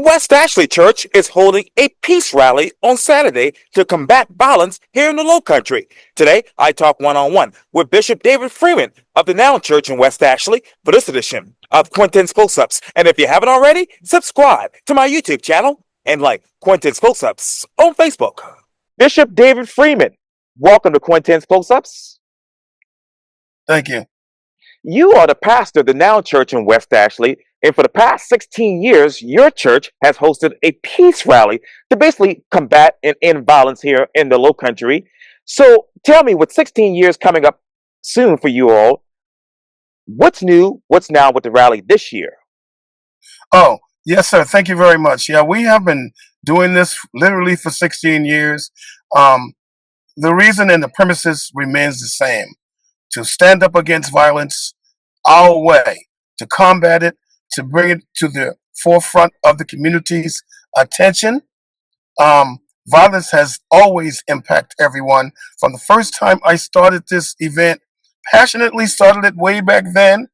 West Ashley Church is holding a peace rally on Saturday to combat violence here in the Lowcountry. Today, I talk one-on-one with Bishop David Freeman of the Now Church in West Ashley for this edition of Quintin's Close-Ups. And if you haven't already, subscribe to my YouTube channel and like Quintin's Close-Ups on Facebook. Bishop David Freeman, welcome to Quintin's Close-Ups. Thank you. You are the pastor of the Now Church in West Ashley, and for the past 16 years, your church has hosted a peace rally to basically combat and end violence here in the Lowcountry. So tell me, with 16 years coming up soon for you all, what's new, what's now with the rally this year? Oh, yes, sir. Thank you very much. Yeah, we have been doing this literally for 16 years. The reason and the premises remains the same: to stand up against violence our way, to combat it, to bring it to the forefront of the community's attention. Violence has always impacted everyone. From the first time I started this event, passionately started it way back then,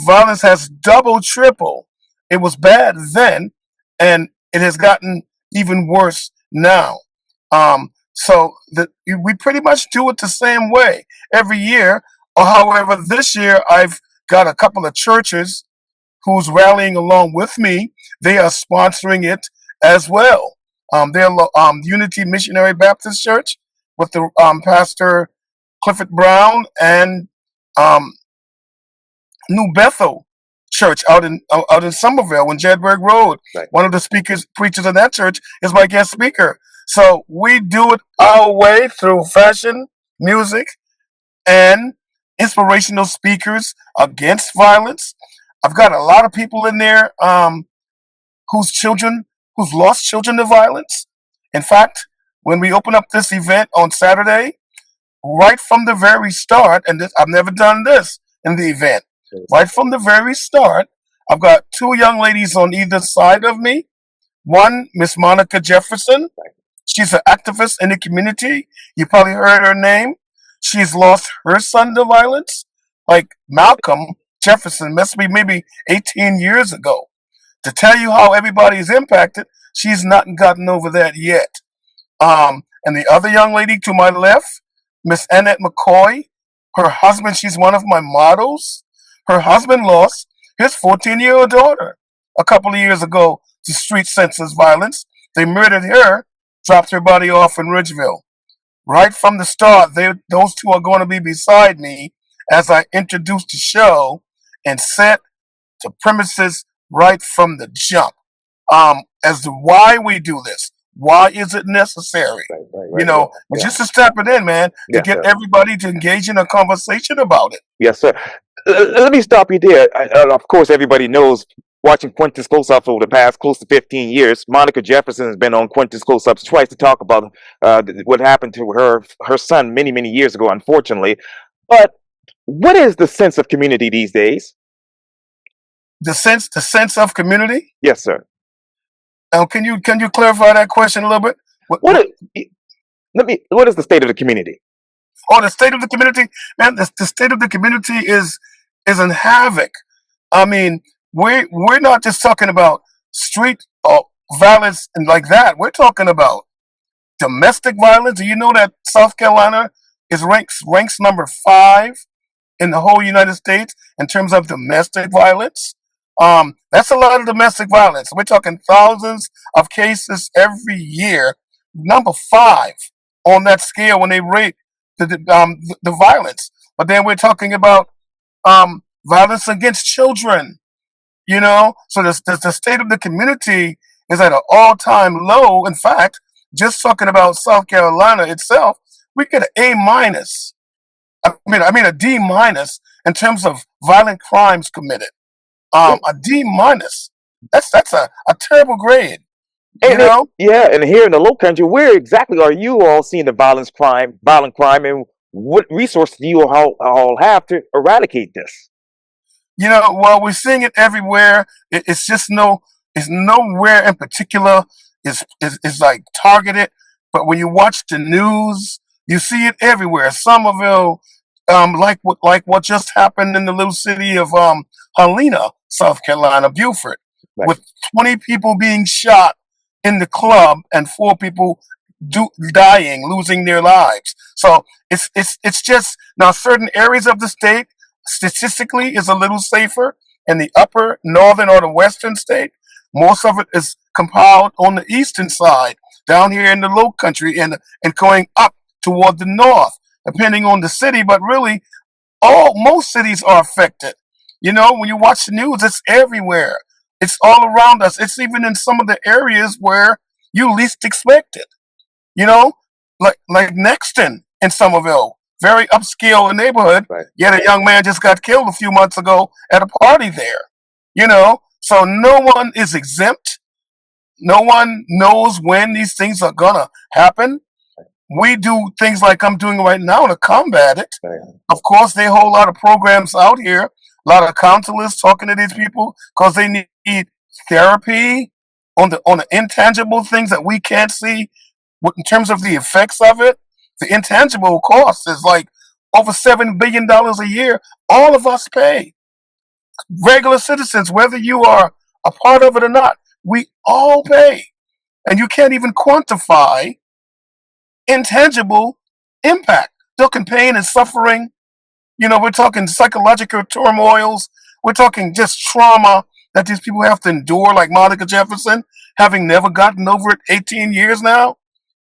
violence has double, triple. It was bad then, and it has gotten even worse now. We pretty much do it the same way every year. Or however, this year I've got a couple of churches who's rallying along with me. They are sponsoring it as well. They're Unity Missionary Baptist Church with the Pastor Clifford Brown, and New Bethel Church out in Somerville on Jedburgh Road. Right. One of the preachers in that church is my guest speaker. So we do it our way through fashion, music, and inspirational speakers against violence. I've got a lot of people in there who's lost children to violence. In fact, when we open up this event on Saturday, right from the very start, and I've never done this in the event, right from the very start, I've got two young ladies on either side of me. One, Miss Monica Jefferson. She's an activist in the community. You probably heard her name. She's lost her son to violence. Like Malcolm Jefferson must be maybe 18 years ago. To tell you how everybody is impacted, she's not gotten over that yet. And the other young lady to my left, Miss Annette McCoy, her husband, she's one of my models. Her husband lost his 14-year-old daughter a couple of years ago to street senseless violence. They murdered her, dropped her body off in Ridgeville. Right from the start, those two are going to be beside me as I introduce the show and set the premises right from the jump. As to why we do this, why is it necessary? Right. Just to step it in, man, to get everybody to engage in a conversation about it. Yes, sir. Let me stop you there. Of course, everybody knows, watching Quintin's Close-Ups over the past close to 15 years, Monica Jefferson has been on Quintin's Close-Ups twice to talk about what happened to her son many, many years ago, unfortunately. But what is the sense of community these days? The sense of community? Yes, sir. Can you clarify that question a little bit? What is the state of the community? Oh, the state of the community, man. The state of the community is in havoc. I mean, we're not just talking about street violence and like that. We're talking about domestic violence. Do you know that South Carolina is ranks number 5 in the whole United States in terms of domestic violence? That's a lot of domestic violence. We're talking thousands of cases every year. Number 5 on that scale when they rate the violence. But then we're talking about violence against children. So the state of the community is at an all-time low. In fact, just talking about South Carolina itself, we get an A minus. I mean a D minus in terms of violent crimes committed. A D minus. That's a terrible grade. And here in the Lowcountry, where exactly are you all seeing the violent crime, and what resources do you all have to eradicate this? Well, we're seeing it everywhere. It's nowhere in particular is like targeted. But when you watch the news, you see it everywhere. Somerville, like what just happened in the little city of Helena, South Carolina, Beaufort. Right. with 20 people being shot in the club and 4 people dying, losing their lives. So it's just now certain areas of the state statistically is a little safer in the upper northern or the western state. Most of it is compiled on the eastern side, down here in the low country and going up toward the north, depending on the city. But really, most cities are affected. You know, when you watch the news, it's everywhere. It's all around us. It's even in some of the areas where you least expect it. You know, like Nexton in Somerville, very upscale neighborhood. Right. Yet a young man just got killed a few months ago at a party there. You know, so no one is exempt. No one knows when these things are gonna happen. We do things like I'm doing right now to combat it. Right. Of course, there are a whole lot of programs out here, a lot of counselors talking to these people because they need therapy on the intangible things that we can't see. In terms of the effects of it, the intangible cost is like over $7 billion a year. All of us pay. Regular citizens, whether you are a part of it or not, we all pay, and you can't even quantify intangible impact. Talking pain and suffering. You know, we're talking psychological turmoils. We're talking just trauma that these people have to endure, like Monica Jefferson, having never gotten over it 18 years now.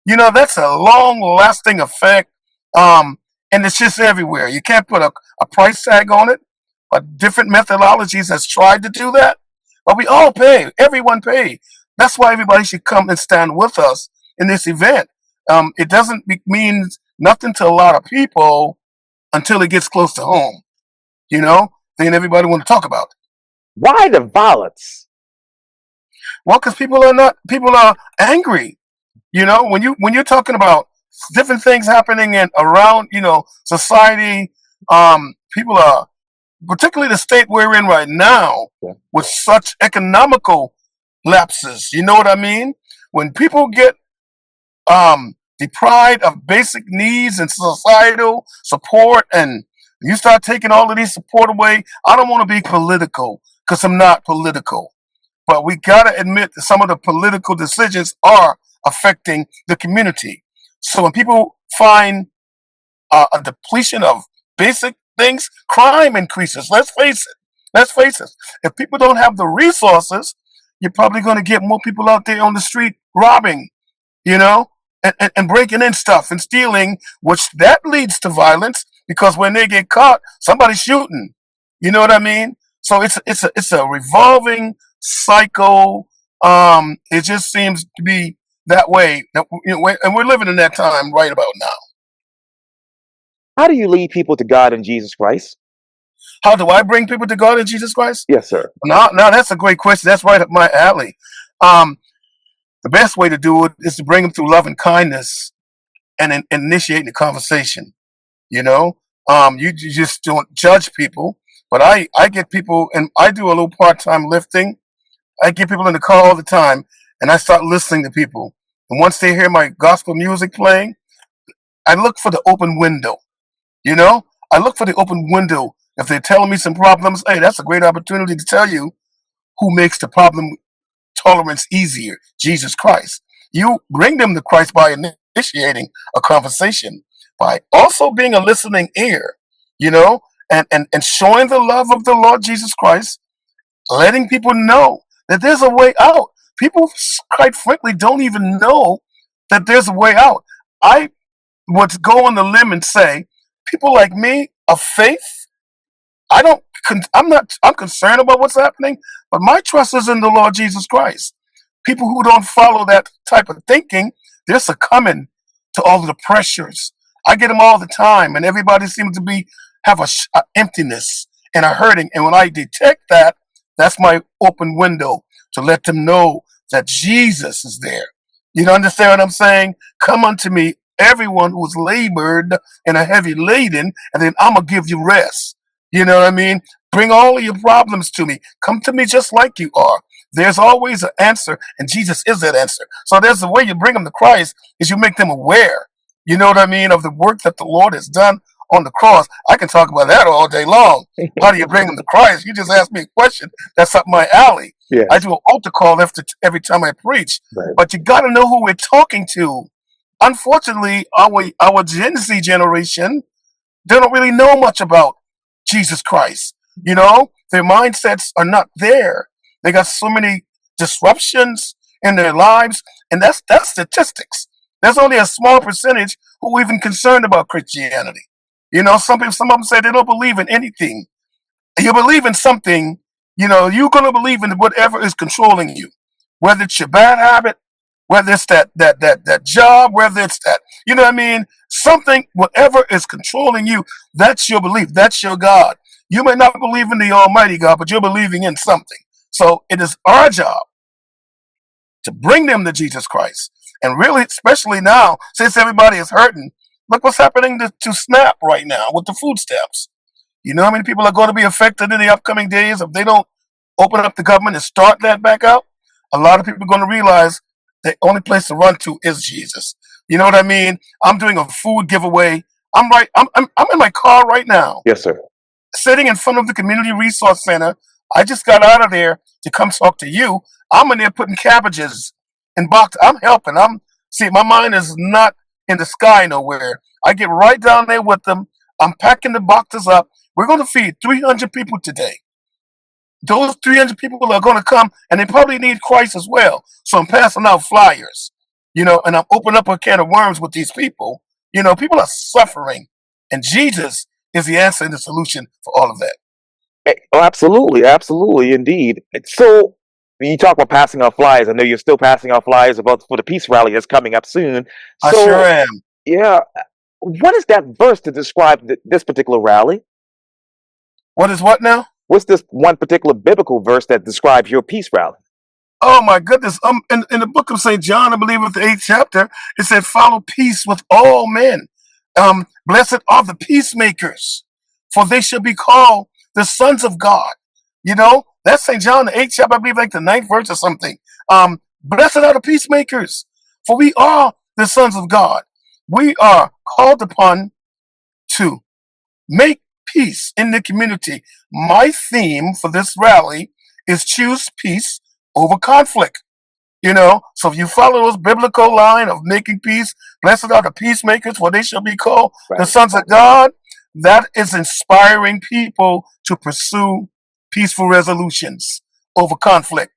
You know, that's a long lasting effect. And it's just everywhere. You can't put a price tag on it, but different methodologies has tried to do that. But we all pay. Everyone pay. That's why everybody should come and stand with us in this event. It doesn't mean nothing to a lot of people until it gets close to home. You know, then everybody want to talk about it. Why the violence? Well, because people are angry. You know, when you're talking about different things happening in around, society, people are, particularly the state we're in right now, Yeah. with such economical lapses. You know what I mean? When people get deprived of basic needs and societal support, and you start taking all of these support away. I don't want to be political because I'm not political, but we got to admit that some of the political decisions are affecting the community. So when people find a depletion of basic things, crime increases. Let's face it. Let's face it. If people don't have the resources, you're probably going to get more people out there on the street robbing, you know, and breaking in stuff and stealing, which that leads to violence because when they get caught, somebody's shooting. You know what I mean? So it's a revolving cycle. It just seems to be that way, and we're living in that time right about now. How do you lead people to God and Jesus Christ? How do I bring people to God in Jesus Christ? Yes, sir. Now that's a great question. That's right up my alley. Um, the best way to do it is to bring them through love and kindness and initiate the conversation. You know, you just don't judge people, but I get people, and I do a little part time lifting. I get people in the car all the time, and I start listening to people. And once they hear my gospel music playing, I look for the open window. You know, I look for the open window. If they're telling me some problems, hey, that's a great opportunity to tell you who makes the problem tolerance easier, Jesus Christ. You bring them to Christ by initiating a conversation, by also being a listening ear, and showing the love of the Lord Jesus Christ, letting people know that there's a way out. People, quite frankly, don't even know that there's a way out. I would go on the limb and say, people like me of faith, I don't. I'm not. I'm concerned about what's happening, but my trust is in the Lord Jesus Christ. People who don't follow that type of thinking, they're succumbing to all of the pressures. I get them all the time, and everybody seems to have a emptiness and a hurting. And when I detect that, that's my open window to let them know that Jesus is there. You understand what I'm saying? Come unto me, everyone who's labored and a heavy laden, and then I'm gonna give you rest. You know what I mean? Bring all of your problems to me. Come to me just like you are. There's always an answer, and Jesus is that answer. So there's the way you bring them to Christ is you make them aware. You know what I mean, of the work that the Lord has done on the cross. I can talk about that all day long. How do you bring them to Christ? You just asked me a question. That's up my alley. I Yes. do an altar call after every time I preach. Right. But you got to know who we're talking to. Unfortunately, our Gen Z generation, they don't really know much about Jesus Christ. You know, their mindsets are not there. They got so many disruptions in their lives, and that's statistics. There's only a small percentage who are even concerned about Christianity. You know, some of them say they don't believe in anything. You believe in something, you know, you're gonna believe in whatever is controlling you. Whether it's your bad habit, whether it's that job, whether it's that, you know what I mean? Something, whatever is controlling you, that's your belief. That's your God. You may not believe in the Almighty God, but you're believing in something. So it is our job to bring them to Jesus Christ. And really, especially now, since everybody is hurting, look what's happening to SNAP right now with the food stamps. You know how many people are going to be affected in the upcoming days if they don't open up the government and start that back out? A lot of people are going to realize the only place to run to is Jesus. You know what I mean? I'm doing a food giveaway. I'm in my car right now, Yes, sir. sitting in front of the community resource center. I just got out of there to come talk to you. I'm in there putting cabbages in box. I'm helping. My mind is not in the sky nowhere. I get right down there with them. I'm packing the boxes up. We're going to feed 300 people today. Those 300 people are going to come, and they probably need Christ as well. So I'm passing out flyers, you know, and I'm opening up a can of worms with these people. You know, people are suffering, and Jesus is the answer and the solution for all of that. Oh, absolutely, absolutely, indeed. So, when you talk about passing out flyers, I know you're still passing out flyers about for the peace rally that's coming up soon. I sure So, am. yeah, what is that verse to describe this particular rally? What is what now? What's this one particular biblical verse that describes your peace rally? Oh my goodness. In the book of St. John, I believe it's the 8th chapter, it said, follow peace with all men. Blessed are the peacemakers, for they shall be called the sons of God. You know, that's St. John, the 8th chapter, I believe like the 9th verse or something. Blessed are the peacemakers, for we are the sons of God. We are called upon to make peace in the community. My theme for this rally is choose peace over conflict. You know, so if you follow those biblical line of making peace, blessed are the peacemakers, for they shall be called the Right. sons of God. That is inspiring people to pursue peaceful resolutions over conflict.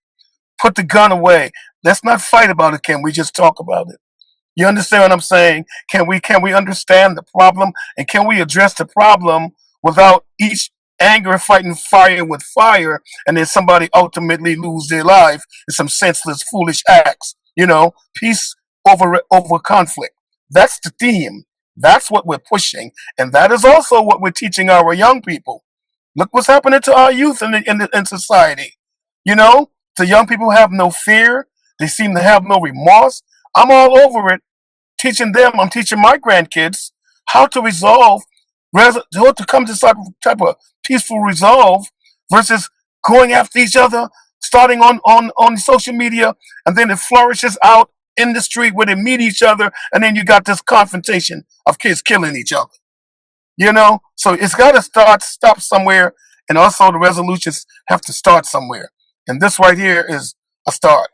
Put the gun away. Let's not fight about it, can we just talk about it? You understand what I'm saying? Can we understand the problem, and can we address the problem without each anger fighting fire with fire, and then somebody ultimately lose their life in some senseless, foolish acts? You know, peace over conflict. That's the theme. That's what we're pushing, and that is also what we're teaching our young people. Look what's happening to our youth in society. You know, the young people have no fear. They seem to have no remorse. I'm all over it teaching them, I'm teaching my grandkids how to resolve, how to come to some type of peaceful resolve versus going after each other, starting on social media, and then it flourishes out in the street where they meet each other, and then you got this confrontation of kids killing each other. You know, so it's got to stop somewhere, and also the resolutions have to start somewhere, and this right here is a start.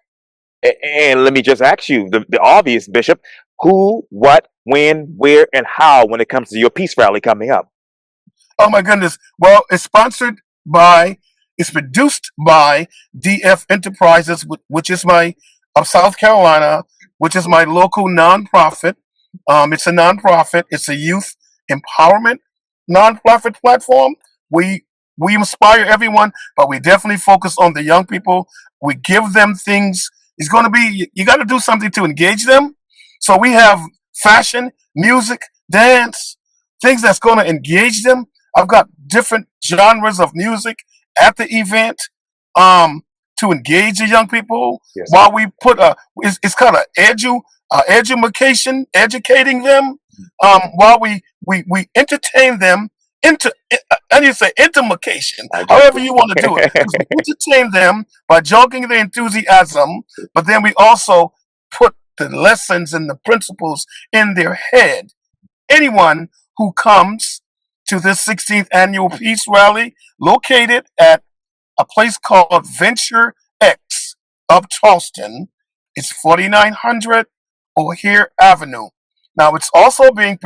And let me just ask you the obvious, Bishop: who, what, when, where, and how when it comes to your peace rally coming up? Oh my goodness. Well, by, it's produced by DF Enterprises, which is my of South Carolina, which is my local nonprofit. It's a nonprofit. It's a youth empowerment nonprofit platform. We we inspire everyone, but we definitely focus on the young people. We give them things. It's going to be you got to do something to engage them. So we have fashion, music, dance, things that's going to engage them. I've got different genres of music at the event um, to engage the young people. Yes, sir. While we put it's kind of education, educating them. While we entertain them into, and you say intimacation, I got however you. you want to do it. Because we entertain them by jogging their enthusiasm, but then we also put the lessons and the principles in their head. Anyone who comes to this 16th annual peace rally located at a place called Venture X of Charleston. It's 4900 O'Hare Avenue. Now, it's also being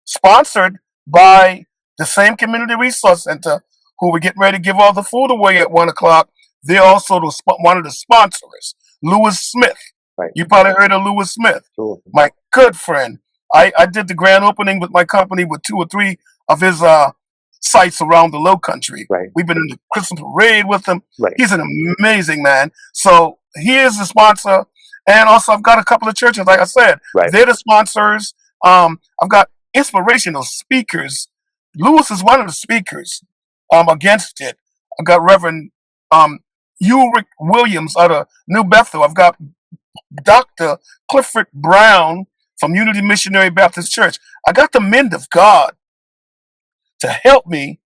sponsored by the same Community Resource Center, who we get ready to give all the food away at 1 o'clock. They're also one of the sponsors, Lewis Smith. Right. You probably heard of Lewis Smith, Sure. my good friend. I did the grand opening with my company with 2 or 3 of his sites around the Lowcountry. Right. We've been in the Christmas parade with him. Right. He's an amazing man. So he is the sponsor. And also, I've got a couple of churches, like I said, Right. they're the sponsors. I've got inspirational speakers. Lewis is one of the speakers against it. I've got Reverend Ulrich Williams out of New Bethel. I've got Dr. Clifford Brown from Unity Missionary Baptist Church. I got the men of God to help me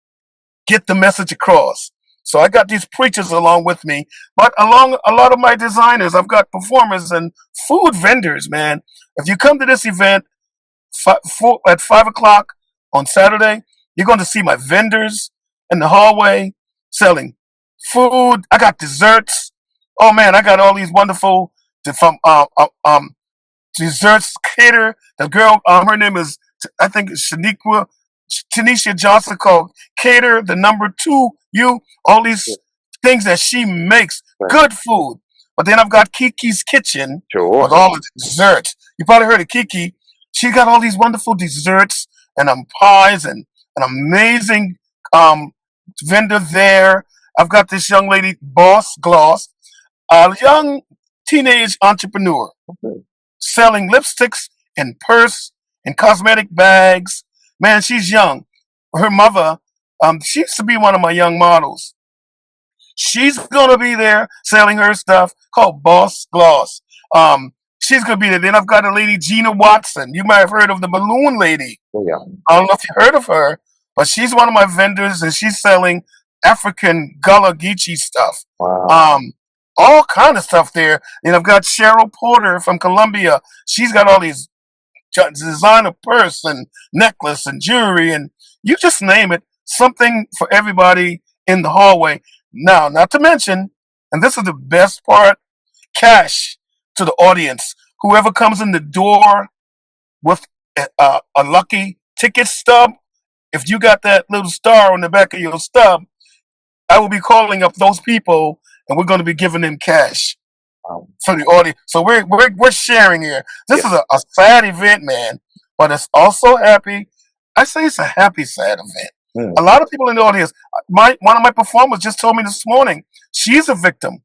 get the message across. So I got these preachers along with me, but along a lot of my designers, I've got performers and food vendors, man. If you come to this event at 5 o'clock on Saturday, you're going to see my vendors in the hallway selling food. I got desserts. Oh man, I got all these wonderful desserts cater. The girl, her name is, I think it's Tanisha Johnson, called Cater the number 2. All these things that she makes, good food. But then I've got Kiki's Kitchen with all the desserts. You probably heard of Kiki. She got all these wonderful desserts and pies and an amazing vendor there. I've got this young lady, Boss Gloss, a young teenage entrepreneur selling lipsticks and purse and cosmetic bags. Man, she's young. Her mother, she used to be one of my young models. She's gonna be there selling her stuff called Boss Gloss. She's gonna be there. Then I've got a lady, Gina Watson. You might have heard of the balloon lady. Oh, yeah. I don't know if you heard of her, but she's one of my vendors, and she's selling African Gullah Geechee stuff. Wow. All kind of stuff there. And I've got Cheryl Porter from Columbia. She's got all these designer purse and necklace and jewelry, and you just name it, something for everybody in the hallway. Now, not to mention, and this is the best part, cash to the audience. Whoever comes in the door with a lucky ticket stub, if you got that little star on the back of your stub, I will be calling up those people, and we're going to be giving them cash for the audience. So we're sharing here. This is a sad event, man, but it's also happy. I say it's a happy, sad event. A lot of people in the audience. One of my performers just told me this morning she's a victim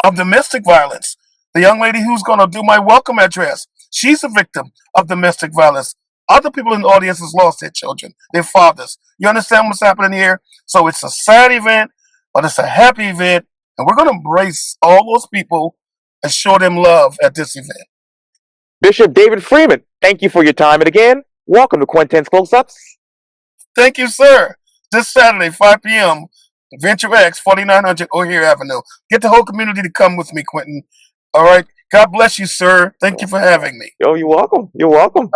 of domestic violence. The young lady who's going to do my welcome address, she's a victim of domestic violence. Other people in the audience has lost their children, their fathers. You understand what's happening here? So it's a sad event, but it's a happy event, and we're going to embrace all those people and show them love at this event. Bishop David Freeman, thank you for your time, and again, welcome to Quintin's Close-Ups. Thank you, sir. This Saturday, 5 p.m., Venture X, 4900 O'Hare Avenue. Get the whole community to come with me, Quintin. All right. God bless you, sir. Thank you for having me. Yo, you're welcome. You're welcome.